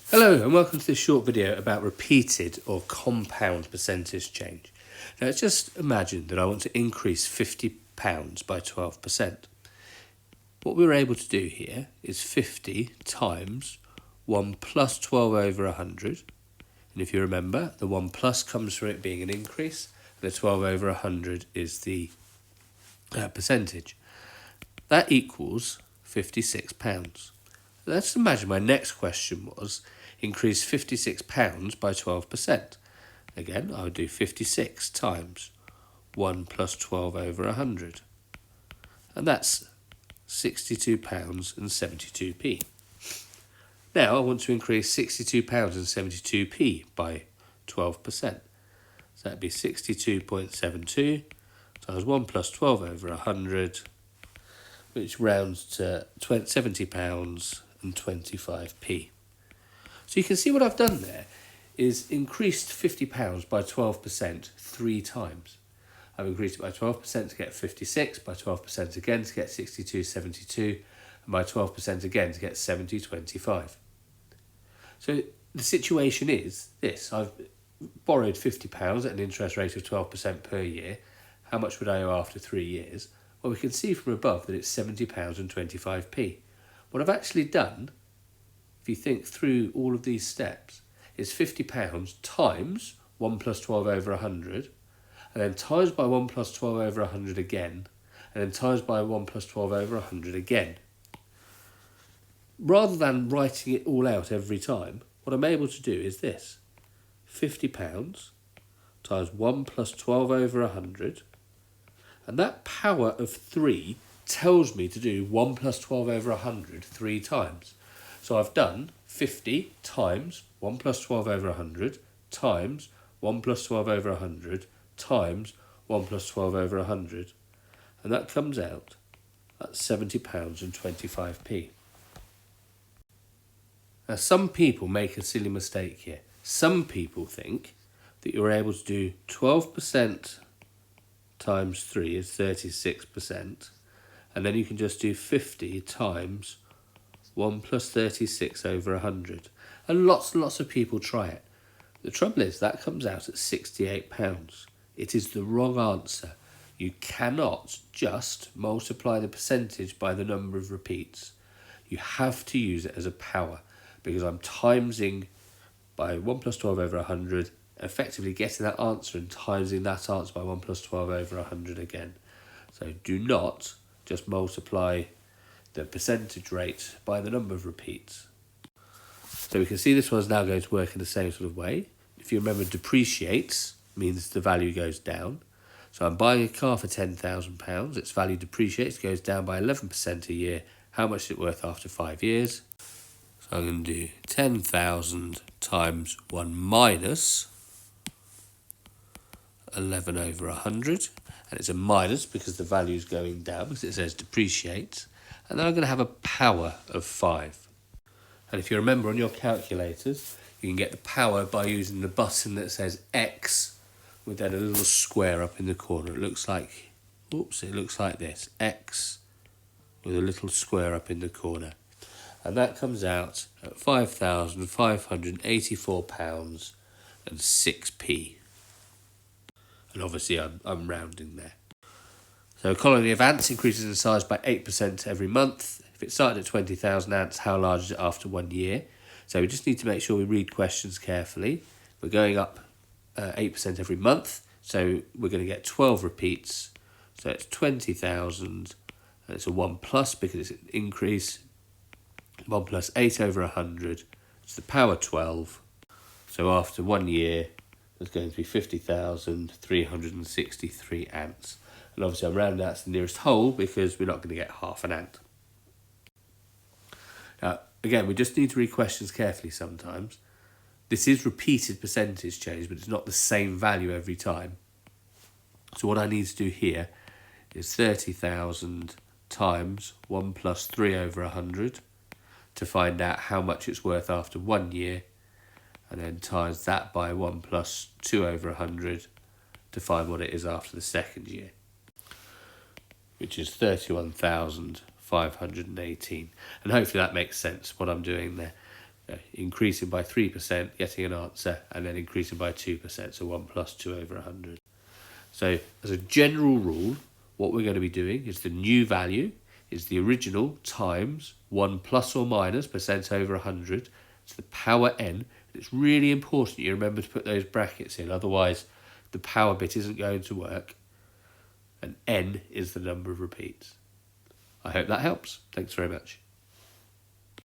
Hello and welcome to this short video about repeated or compound percentage change. Now let's just imagine that I want to increase £50 by 12%. What we were able to do here is 50 times 1 plus 12 over 100. And if you remember, the 1 plus comes from it being an increase, and the 12 over 100 is the percentage. That equals £56. Let's imagine my next question was increase £56 by 12%. Again, I would do 56 times 1 plus 12 over 100. And that's £62.72. Now I want to increase £62.72 by 12%. So that'd be 62.72 times 1 plus 12 over 100, which rounds to £70.25. So you can see what I've done there is increased £50 by 12% 3 times. I've increased it by 12% to get 56, by 12% again to get 62.72, and by 12% again to get 70.25. So the situation is this: I've borrowed £50 at an interest rate of 12% per year. How much would I owe after 3 years? Well, we can see from above that it's £70.25. What I've actually done, if you think through all of these steps, is £50 times 1 plus 12 over 100, and then times by 1 plus 12 over 100 again, and then times by 1 plus 12 over 100 again. Rather than writing it all out every time, what I'm able to do is this: £50 times 1 plus 12 over 100, and that power of 3 tells me to do 1 plus 12 over 100 3 times. So I've done 50 times 1 plus 12 over 100 times 1 plus 12 over 100 times 1 plus 12 over 100. And that comes out at £70.25. Now some people make a silly mistake here. Some people think that you're able to do 12% times 3 is 36%, and then you can just do 50 times 1 plus 36 over 100. And lots of people try it. The trouble is that comes out at £68. It is the wrong answer. You cannot just multiply the percentage by the number of repeats. You have to use it as a power, because I'm timesing by 1 plus 12 over 100, effectively getting that answer and timesing that answer by 1 plus 12 over 100 again. So do not just multiply the percentage rate by the number of repeats. So we can see this one's now going to work in the same sort of way. If you remember, depreciates means the value goes down. So I'm buying a car for £10,000. Its value depreciates, goes down by 11% a year. How much is it worth after 5 years? So I'm going to do 10,000 times 1 minus 11 over 100. And it's a minus because the value is going down, because it says depreciates. And then I'm going to have a power of 5. And if you remember on your calculators, you can get the power by using the button that says X with then a little square up in the corner. It looks like this: X with a little square up in the corner. And that comes out at £5,584.06. And obviously I'm rounding there. So a colony of ants increases in size by 8% every month. If it started at 20,000 ants, how large is it after 1 year? So we just need to make sure we read questions carefully. We're going up 8% every month, so we're going to get 12 repeats. So it's 20,000, and it's a 1 plus because it's an increase. 1 plus 8 over 100, it's the power 12. So after 1 year, there's going to be 50,363 ants. And obviously I'm rounding out to the nearest whole because we're not going to get half an ant. Now, again, we just need to read questions carefully sometimes. This is repeated percentage change, but it's not the same value every time. So what I need to do here is 30,000 times 1 plus 3 over 100 to find out how much it's worth after 1 year, and then times that by 1 plus 2 over 100 to find what it is after the second year, which is 31,518. And hopefully that makes sense, what I'm doing there. increasing by 3%, getting an answer, and then increasing by 2%, so 1 plus 2 over 100. So as a general rule, what we're going to be doing is the new value is the original times 1 plus or minus percent over 100 to the power n. It's really important you remember to put those brackets in, otherwise the power bit isn't going to work, and n is the number of repeats. I hope that helps. Thanks very much.